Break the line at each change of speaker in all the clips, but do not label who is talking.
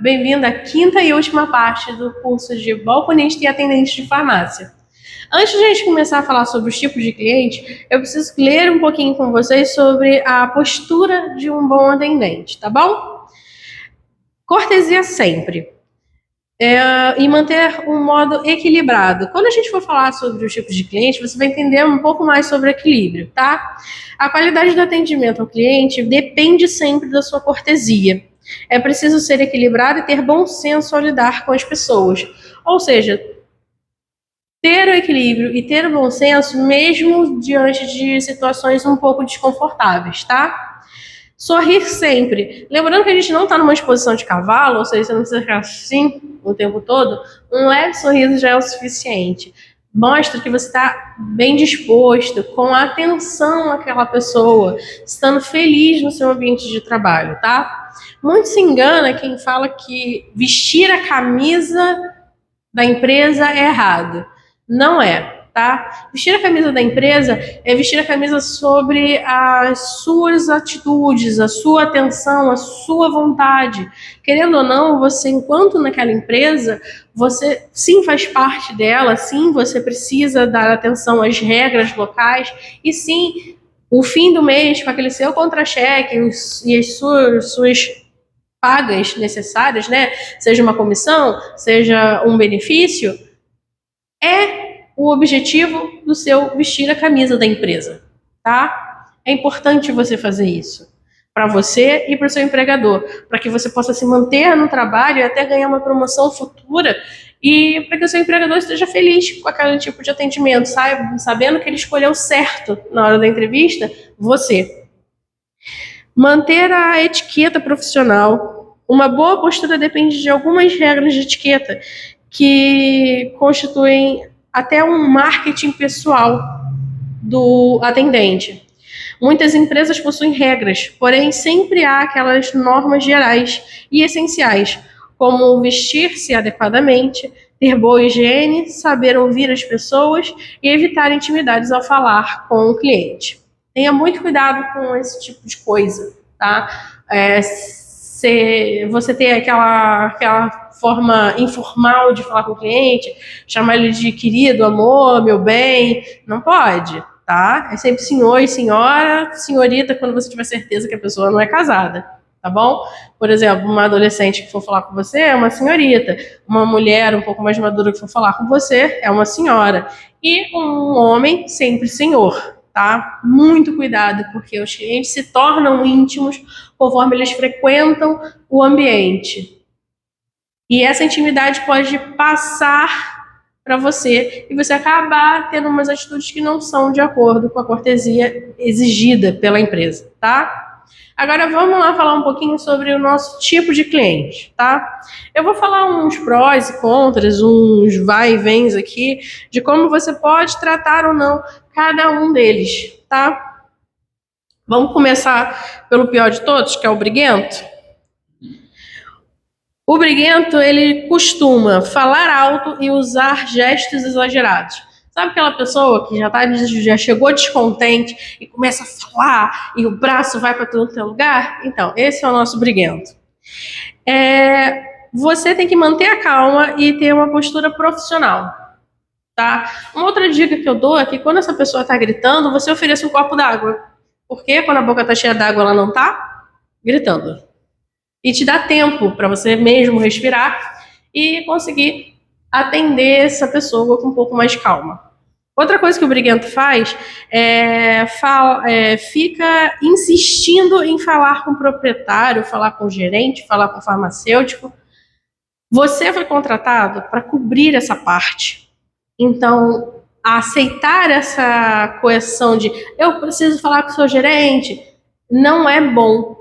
Bem-vindo à quinta e última parte do curso de balconista e atendente de farmácia. Antes de a gente começar a falar sobre os tipos de cliente, eu preciso ler um pouquinho com vocês sobre a postura de um bom atendente, tá bom? Cortesia sempre. E manter um modo equilibrado. Quando a gente for falar sobre os tipos de cliente, você vai entender um pouco mais sobre equilíbrio, tá? A qualidade do atendimento ao cliente depende sempre da sua cortesia. É preciso ser equilibrado e ter bom senso ao lidar com as pessoas. Ou seja, ter o equilíbrio e ter o bom senso mesmo diante de situações um pouco desconfortáveis, tá? Sorrir sempre. Lembrando que a gente não está numa exposição de cavalo, ou seja, você não precisa ficar assim o tempo todo. Um leve sorriso já é o suficiente. Mostra que você está bem disposto, com atenção àquela pessoa, estando feliz no seu ambiente de trabalho, tá? Muito se engana quem fala que vestir a camisa da empresa é errado. Não é, tá? Vestir a camisa da empresa é vestir a camisa sobre as suas atitudes, a sua atenção, a sua vontade. Querendo ou não, você, enquanto naquela empresa, você sim faz parte dela, sim, você precisa dar atenção às regras locais e sim, o fim do mês, com aquele seu contra-cheque e as suas pagas necessárias, né? Seja uma comissão, seja um benefício, é o objetivo do seu vestir a camisa da empresa, tá? É importante você fazer isso para você e para o seu empregador, para que você possa se manter no trabalho e até ganhar uma promoção futura e para que o seu empregador esteja feliz com aquele tipo de atendimento, sabendo que ele escolheu certo na hora da entrevista, você. Manter a etiqueta profissional. Uma boa postura depende de algumas regras de etiqueta que constituem até um marketing pessoal do atendente. Muitas empresas possuem regras, porém sempre há aquelas normas gerais e essenciais, como vestir-se adequadamente, ter boa higiene, saber ouvir as pessoas e evitar intimidades ao falar com o cliente. Tenha muito cuidado com esse tipo de coisa, tá? Se você tem aquela forma informal de falar com o cliente, chamar ele de querido, amor, meu bem, não pode, tá? É sempre senhor e senhora, senhorita, quando você tiver certeza que a pessoa não é casada, tá bom? Por exemplo, uma adolescente que for falar com você é uma senhorita, uma mulher um pouco mais madura que for falar com você é uma senhora, e um homem sempre senhor, tá? Muito cuidado, porque os clientes se tornam íntimos conforme eles frequentam o ambiente. E essa intimidade pode passar para você e você acabar tendo umas atitudes que não são de acordo com a cortesia exigida pela empresa, tá? Agora vamos lá falar um pouquinho sobre o nosso tipo de cliente, tá? Eu vou falar uns prós e contras, uns vai e vens aqui, de como você pode tratar ou não cada um deles, tá? Vamos começar pelo pior de todos, que é o briguento. O briguento, ele costuma falar alto e usar gestos exagerados. Sabe aquela pessoa que já chegou descontente e começa a falar e o braço vai para todo lugar? Então, esse é o nosso briguento. Você tem que manter a calma e ter uma postura profissional, tá? Uma outra dica que eu dou é que quando essa pessoa está gritando, você ofereça um copo d'água. Porque quando a boca está cheia d'água, ela não está gritando. E te dá tempo para você mesmo respirar e conseguir atender essa pessoa com um pouco mais calma. Outra coisa que o briguento faz fica insistindo em falar com o proprietário, falar com o gerente, falar com o farmacêutico. Você foi contratado para cobrir essa parte. Então, aceitar essa coerção de eu preciso falar com o seu gerente não é bom.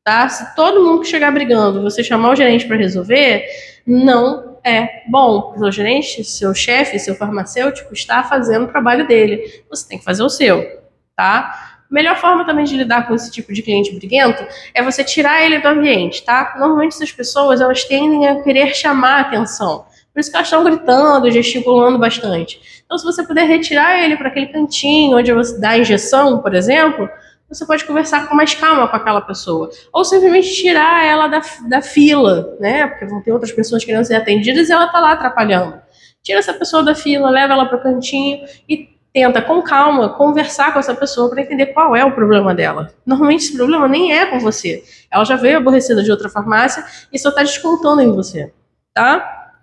Tá? Se todo mundo que chegar brigando, você chamar o gerente para resolver, não é bom. O seu gerente, seu chefe, seu farmacêutico está fazendo o trabalho dele. Você tem que fazer o seu, tá? A melhor forma também de lidar com esse tipo de cliente briguento é você tirar ele do ambiente, tá? Normalmente essas pessoas, elas tendem a querer chamar a atenção. Por isso que elas estão gritando, gesticulando bastante. Então, se você puder retirar ele para aquele cantinho onde você dá a injeção, por exemplo, você pode conversar com mais calma com aquela pessoa. Ou simplesmente tirar ela da fila, né? Porque vão ter outras pessoas querendo ser atendidas e ela tá lá atrapalhando. Tira essa pessoa da fila, leva ela para o cantinho e tenta, com calma, conversar com essa pessoa para entender qual é o problema dela. Normalmente esse problema nem é com você. Ela já veio aborrecida de outra farmácia e só está descontando em você, tá?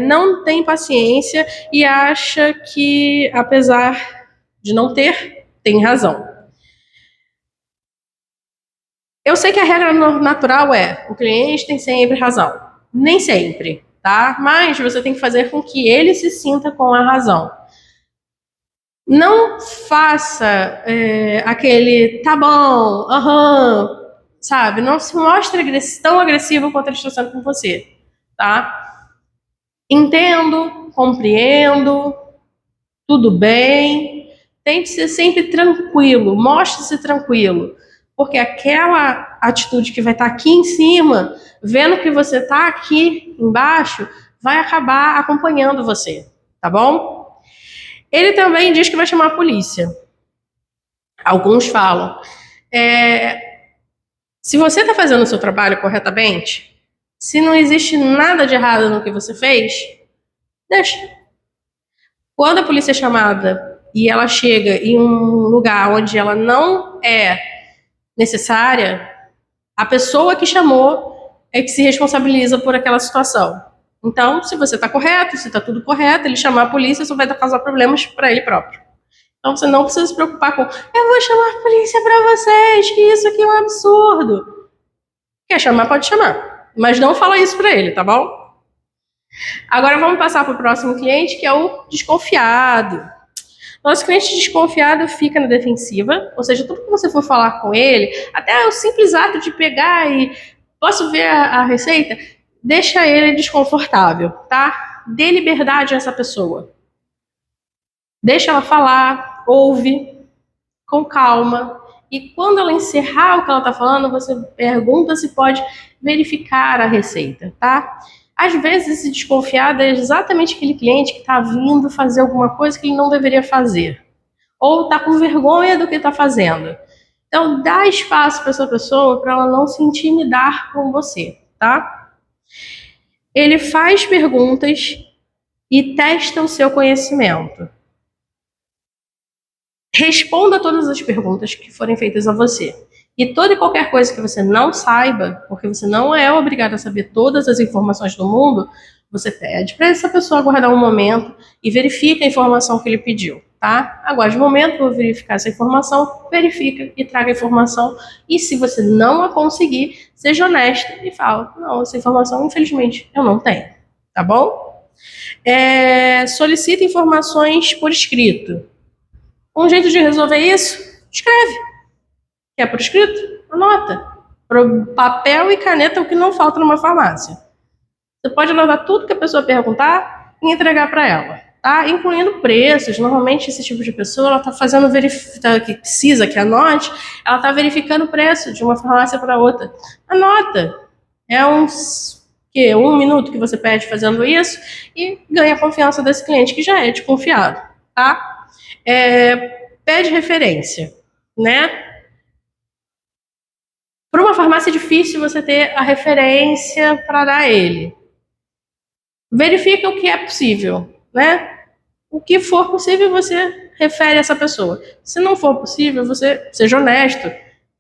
Não tem paciência e acha que, apesar de não ter, tem razão. Eu sei que a regra natural é o cliente tem sempre razão. Nem sempre, tá? Mas você tem que fazer com que ele se sinta com a razão. Não faça aquele tá bom, sabe? Não se mostre tão agressivo quanto ele está sendo com você, tá? Entendo, compreendo, tudo bem. Tente ser sempre tranquilo, mostre-se tranquilo. Porque aquela atitude que vai estar aqui em cima, vendo que você está aqui embaixo, vai acabar acompanhando você, tá bom? Ele também diz que vai chamar a polícia. Alguns falam. Se você está fazendo o seu trabalho corretamente, se não existe nada de errado no que você fez, deixa. Quando a polícia é chamada e ela chega em um lugar onde ela não é necessária, a pessoa que chamou é que se responsabiliza por aquela situação. Então, se você está correto, se está tudo correto, ele chamar a polícia só vai causar problemas para ele próprio. Então, você não precisa se preocupar com eu vou chamar a polícia para vocês, que isso aqui é um absurdo. Quer chamar, pode chamar. Mas não fala isso para ele, tá bom? Agora vamos passar para o próximo cliente, que é o desconfiado. Nosso cliente desconfiado fica na defensiva, ou seja, tudo que você for falar com ele, até o simples ato de pegar e posso ver a receita, deixa ele desconfortável, tá? Dê liberdade a essa pessoa. Deixa ela falar, ouve, com calma. E quando ela encerrar o que ela está falando, você pergunta se pode verificar a receita, tá? Às vezes esse desconfiado é exatamente aquele cliente que está vindo fazer alguma coisa que ele não deveria fazer. Ou está com vergonha do que está fazendo. Então dá espaço para essa pessoa para ela não se intimidar com você, tá? Ele faz perguntas e testa o seu conhecimento. Responda todas as perguntas que forem feitas a você. E toda e qualquer coisa que você não saiba, porque você não é obrigado a saber todas as informações do mundo, você pede para essa pessoa aguardar um momento e verifica a informação que ele pediu, tá? Aguarde um momento, vou verificar essa informação, verifica e traga a informação. E se você não a conseguir, seja honesto e fala, não, essa informação, infelizmente, eu não tenho, tá bom? Solicita informações por escrito. Um jeito de resolver isso, escreve. Quer por escrito? Anota. Papel e caneta é o que não falta numa farmácia. Você pode anotar tudo que a pessoa perguntar e entregar para ela, tá? Incluindo preços. Normalmente esse tipo de pessoa, ela está fazendo que precisa que anote, ela está verificando o preço de uma farmácia para outra. Anota. É um minuto que você perde fazendo isso e ganha a confiança desse cliente que já é desconfiado, tá? Pede referência, né? Para uma farmácia é difícil você ter a referência para dar a ele. Verifica o que é possível, né? O que for possível, você refere a essa pessoa. Se não for possível, você seja honesto.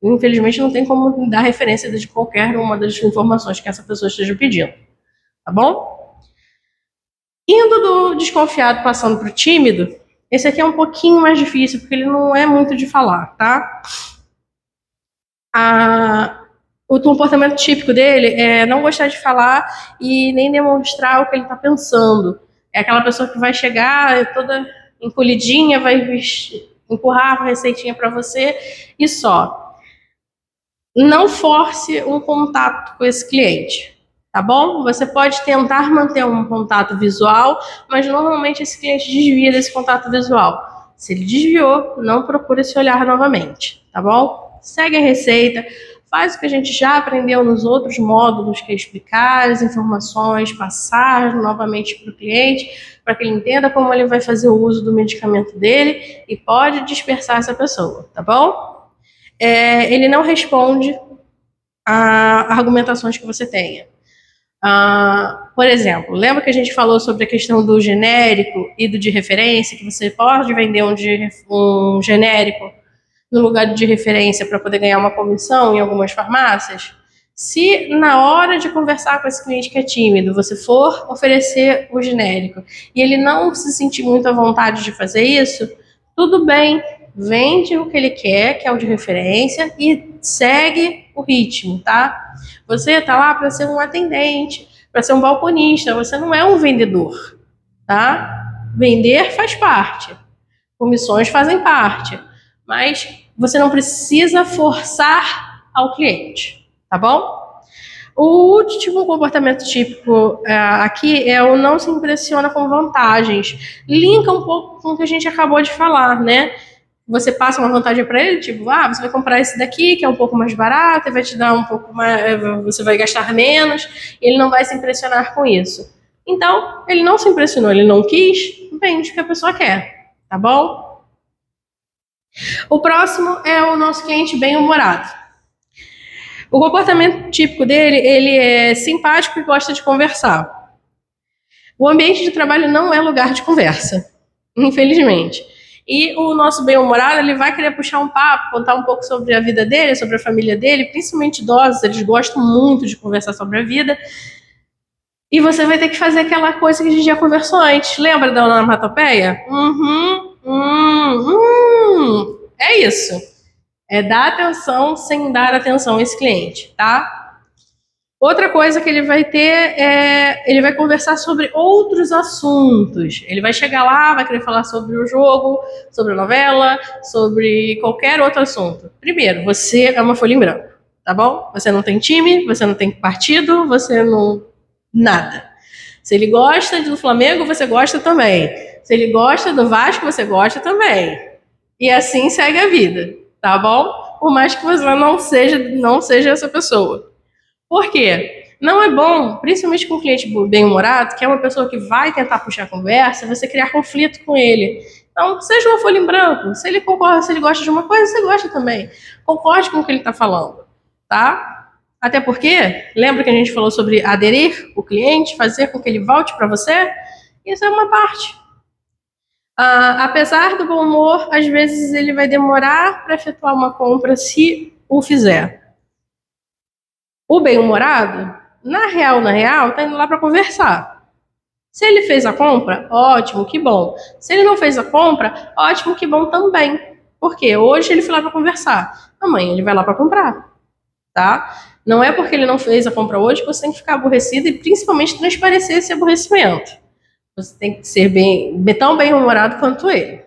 Infelizmente, não tem como dar referência de qualquer uma das informações que essa pessoa esteja pedindo. Tá bom? Indo do desconfiado passando para o tímido, esse aqui é um pouquinho mais difícil, porque ele não é muito de falar, tá? O comportamento típico dele é não gostar de falar e nem demonstrar o que ele está pensando. É aquela pessoa que vai chegar toda encolhidinha, vai empurrar a receitinha para você e só. Não force um contato com esse cliente, tá bom? Você pode tentar manter um contato visual, mas normalmente esse cliente desvia desse contato visual. Se ele desviou, não procure se olhar novamente, tá bom? Segue a receita, faz o que a gente já aprendeu nos outros módulos, que é explicar as informações, passar novamente para o cliente, para que ele entenda como ele vai fazer o uso do medicamento dele e pode dispersar essa pessoa, tá bom? Ele não responde a argumentações que você tenha. Por exemplo, lembra que a gente falou sobre a questão do genérico e do de referência, que você pode vender um genérico no lugar de referência para poder ganhar uma comissão em algumas farmácias? Se na hora de conversar com esse cliente que é tímido, você for oferecer o genérico e ele não se sentir muito à vontade de fazer isso, tudo bem, vende o que ele quer, que é o de referência, e segue o ritmo, tá? Você está lá para ser um atendente, para ser um balconista, você não é um vendedor, tá? Vender faz parte, comissões fazem parte, mas você não precisa forçar ao cliente, tá bom? O último comportamento típico aqui é o não se impressiona com vantagens. Linka um pouco com o que a gente acabou de falar, né? Você passa uma vantagem para ele, tipo, você vai comprar esse daqui, que é um pouco mais barato, e vai te dar um pouco mais, você vai gastar menos, e ele não vai se impressionar com isso. Então, ele não se impressionou, ele não quis, vende o que a pessoa quer, tá bom? O próximo é o nosso cliente bem-humorado. O comportamento típico dele, ele é simpático e gosta de conversar. O ambiente de trabalho não é lugar de conversa, infelizmente. E o nosso bem-humorado, ele vai querer puxar um papo, contar um pouco sobre a vida dele, sobre a família dele, principalmente idosos, eles gostam muito de conversar sobre a vida. E você vai ter que fazer aquela coisa que a gente já conversou antes. Lembra da onomatopeia? É isso. É dar atenção sem dar atenção a esse cliente, tá? Outra coisa que ele vai ter ele vai conversar sobre outros assuntos. Ele vai chegar lá, vai querer falar sobre o jogo, sobre a novela, sobre qualquer outro assunto. Primeiro, você é uma folha em branco, tá bom? Você não tem time, você não tem partido, você não... nada. Se ele gosta do Flamengo, você gosta também. Se ele gosta do Vasco, você gosta também. E assim segue a vida, tá bom? Por mais que você não seja essa pessoa. Por quê? Não é bom, principalmente com um cliente bem-humorado, que é uma pessoa que vai tentar puxar a conversa, você criar conflito com ele. Então, seja uma folha em branco. Se ele concorda, se ele gosta de uma coisa, você gosta também. Concorde com o que ele está falando, tá? Até porque, lembra que a gente falou sobre aderir o cliente, fazer com que ele volte para você? Isso é uma parte. Apesar do bom humor, às vezes ele vai demorar para efetuar uma compra se o fizer. O bem-humorado, na real, tá indo lá para conversar. Se ele fez a compra, ótimo, que bom. Se ele não fez a compra, ótimo, que bom também. Porque hoje ele foi lá para conversar. Amanhã ele vai lá para comprar, tá? Não é porque ele não fez a compra hoje que você tem que ficar aborrecido e principalmente transparecer esse aborrecimento. Você tem que ser tão bem-humorado quanto ele.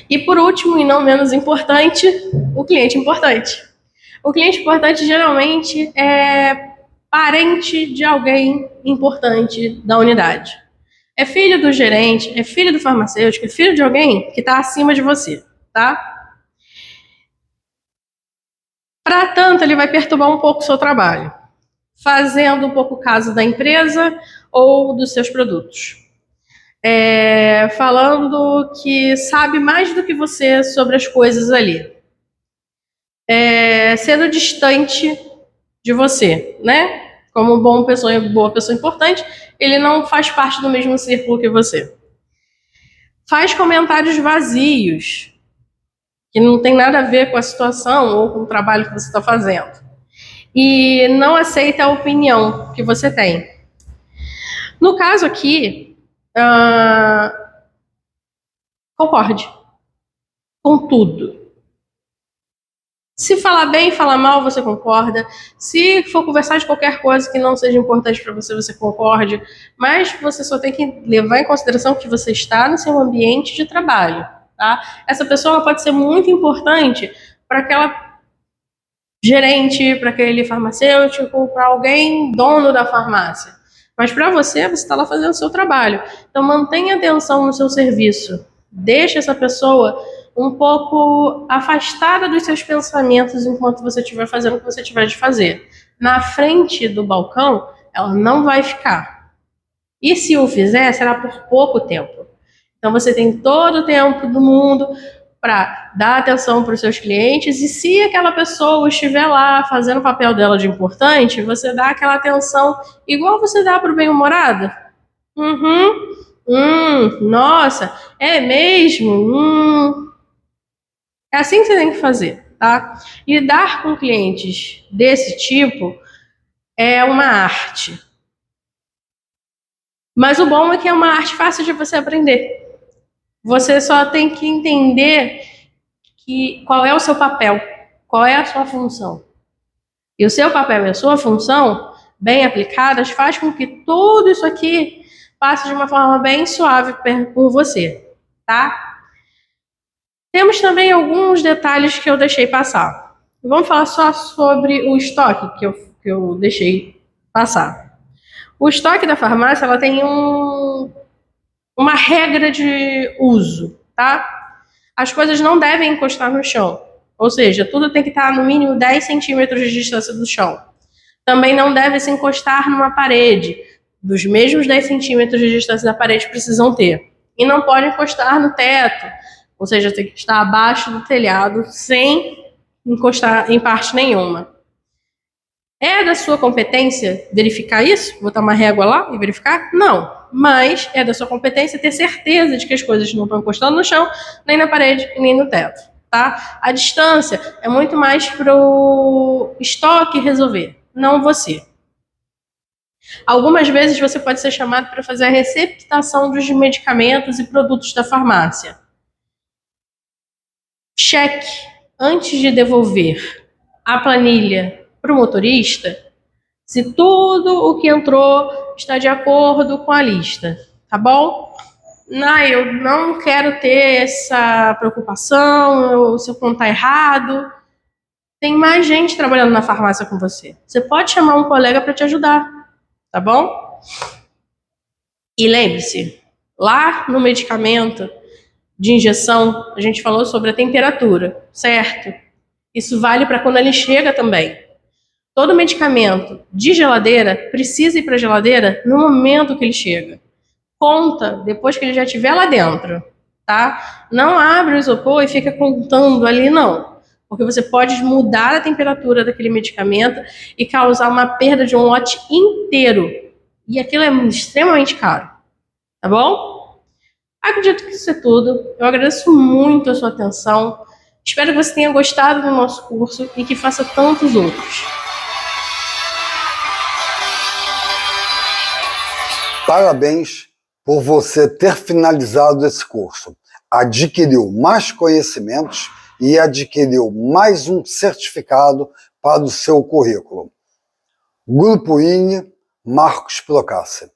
E por último, e não menos importante, o cliente importante. O cliente importante geralmente é parente de alguém importante da unidade. É filho do gerente, é filho do farmacêutico, é filho de alguém que está acima de você, tá? Para tanto, ele vai perturbar um pouco o seu trabalho, fazendo um pouco caso da empresa ou dos seus produtos. Falando que sabe mais do que você sobre as coisas ali. Sendo distante de você, né? Como boa pessoa importante, ele não faz parte do mesmo círculo que você. Faz comentários vazios, que não tem nada a ver com a situação ou com o trabalho que você está fazendo. E não aceita a opinião que você tem. No caso aqui, concorde com tudo. Se falar bem, falar mal, você concorda. Se for conversar de qualquer coisa que não seja importante para você, você concorde. Mas você só tem que levar em consideração que você está no seu ambiente de trabalho, tá? Essa pessoa pode ser muito importante para aquela gerente, para aquele farmacêutico, para alguém dono da farmácia. Mas para você está lá fazendo o seu trabalho. Então mantenha atenção no seu serviço. Deixe essa pessoa um pouco afastada dos seus pensamentos enquanto você estiver fazendo o que você tiver de fazer. Na frente do balcão, ela não vai ficar. E se o fizer, será por pouco tempo. Então você tem todo o tempo do mundo para dar atenção para os seus clientes, e se aquela pessoa estiver lá fazendo o papel dela de importante, você dá aquela atenção igual você dá para o bem-humorado. Nossa, é mesmo? É assim que você tem que fazer, tá? Lidar com clientes desse tipo é uma arte. Mas o bom é que é uma arte fácil de você aprender. Você só tem que entender qual é o seu papel, qual é a sua função. E o seu papel e a sua função, bem aplicadas, faz com que tudo isso aqui passe de uma forma bem suave por você, tá? Temos também alguns detalhes que eu deixei passar. Vamos falar só sobre o estoque que eu deixei passar. O estoque da farmácia, ela tem uma regra de uso, tá? As coisas não devem encostar no chão. Ou seja, tudo tem que estar no mínimo 10 centímetros de distância do chão. Também não deve se encostar numa parede. Dos mesmos 10 centímetros de distância da parede precisam ter. E não pode encostar no teto. Ou seja, tem que estar abaixo do telhado sem encostar em parte nenhuma. É da sua competência verificar isso? Botar uma régua lá e verificar? Não. Mas é da sua competência ter certeza de que as coisas não estão encostando no chão, nem na parede, nem no teto, tá? A distância é muito mais pro estoque resolver, não você. Algumas vezes você pode ser chamado para fazer a receptação dos medicamentos e produtos da farmácia. Cheque antes de devolver a planilha para o motorista se tudo o que entrou está de acordo com a lista, tá bom? Não, eu não quero ter essa preocupação, se eu contar errado. Tem mais gente trabalhando na farmácia com você. Você pode chamar um colega para te ajudar, tá bom? E lembre-se, lá no medicamento de injeção, a gente falou sobre a temperatura, certo? Isso vale para quando ele chega também. Todo medicamento de geladeira precisa ir para a geladeira no momento que ele chega. Conta depois que ele já estiver lá dentro, tá? Não abre o isopor e fica contando ali, não. Porque você pode mudar a temperatura daquele medicamento e causar uma perda de um lote inteiro. E aquilo é extremamente caro, tá bom? Acredito que isso é tudo. Eu agradeço muito a sua atenção. Espero que você tenha gostado do nosso curso e que faça tantos outros.
Parabéns por você ter finalizado esse curso. Adquiriu mais conhecimentos e adquiriu mais um certificado para o seu currículo. Grupo INE, Marcos Procassi.